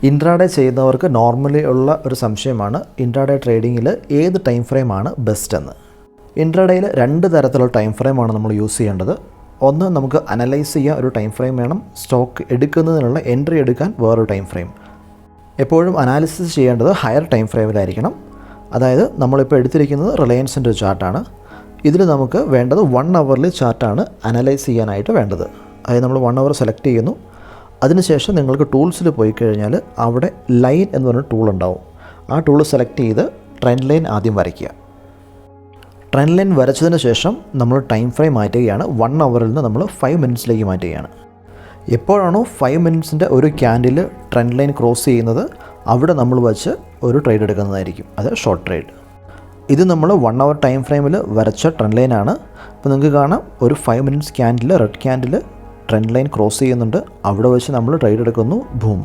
Intraday ചെയ്യുന്നവർക്ക് normally ഉള്ള ഒരു സംശയമാണ് ഇൻട്രാഡേ ട്രേഡിങ്ങിൽ ഏത് ടൈം ഫ്രെയിമാണ് ബെസ്റ്റ് എന്ന്. ഇൻട്രാഡേയിൽ 2 തരത്തിലുള്ള ടൈം ഫ്രെയിമാണ് നമ്മൾ യൂസ് ചെയ്യേണ്ടത്. ഒന്ന്, നമുക്ക് അനലൈസ് ചെയ്യാൻ ഒരു ടൈം ഫ്രെയിം വേണം. സ്റ്റോക്ക് എടുക്കുന്നതിനുള്ള എൻട്രി എടുക്കാൻ വേറൊരു ടൈം ഫ്രെയിം. എപ്പോഴും അനാലിസിസ് ചെയ്യേണ്ടത് ഹയർ ടൈം ഫ്രെയിമിലായിരിക്കണം. അതായത് നമ്മളിപ്പോൾ എടുത്തിരിക്കുന്നത് റിലയൻസിൻ്റെ ഒരു ചാർട്ടാണ്. ഇതിൽ നമുക്ക് വേണ്ടത് 1 hourly ചാർട്ടാണ് അനലൈസ് ചെയ്യാനായിട്ട് വേണ്ടത്. അതായത് നമ്മൾ 1 hour സെലക്ട് ചെയ്യുന്നു. അതിനുശേഷം നിങ്ങൾക്ക് ടൂൾസിൽ പോയി കഴിഞ്ഞാൽ അവിടെ ലൈൻ എന്ന് പറഞ്ഞ ടൂൾ ഉണ്ടാവും. ആ ടൂൾ സെലക്ട് ചെയ്ത് ട്രെൻഡ് ലൈൻ ആദ്യം വരയ്ക്കുക. ട്രെൻഡ് ലൈൻ വരച്ചതിന് ശേഷം നമ്മൾ ടൈം ഫ്രെയിം മാറ്റുകയാണ്. 1 hourൽ നിന്ന് നമ്മൾ 5 minutesലേക്ക് മാറ്റുകയാണ്. എപ്പോഴാണോ 5 minutesൻ്റെ ഒരു ക്യാൻഡിൽ ട്രെൻഡ് ലൈൻ ക്രോസ് ചെയ്യുന്നത് അവിടെ നമ്മൾ വച്ച് ഒരു ട്രേഡ് എടുക്കുന്നതായിരിക്കും. അത് ഷോർട്ട് ട്രേഡ്. ഇത് നമ്മൾ 1 hour ടൈം ഫ്രെയിമിൽ വരച്ച ട്രെൻഡ് ലൈനാണ്. അപ്പോൾ നിങ്ങൾക്ക് കാണാം ഒരു 5 minutes candle red candle trend line cross ചെയ്യുന്നുണ്ട്. അവിടെ വെച്ച് നമ്മൾ ട്രേഡ് എടുക്കുന്നു. ബൂം.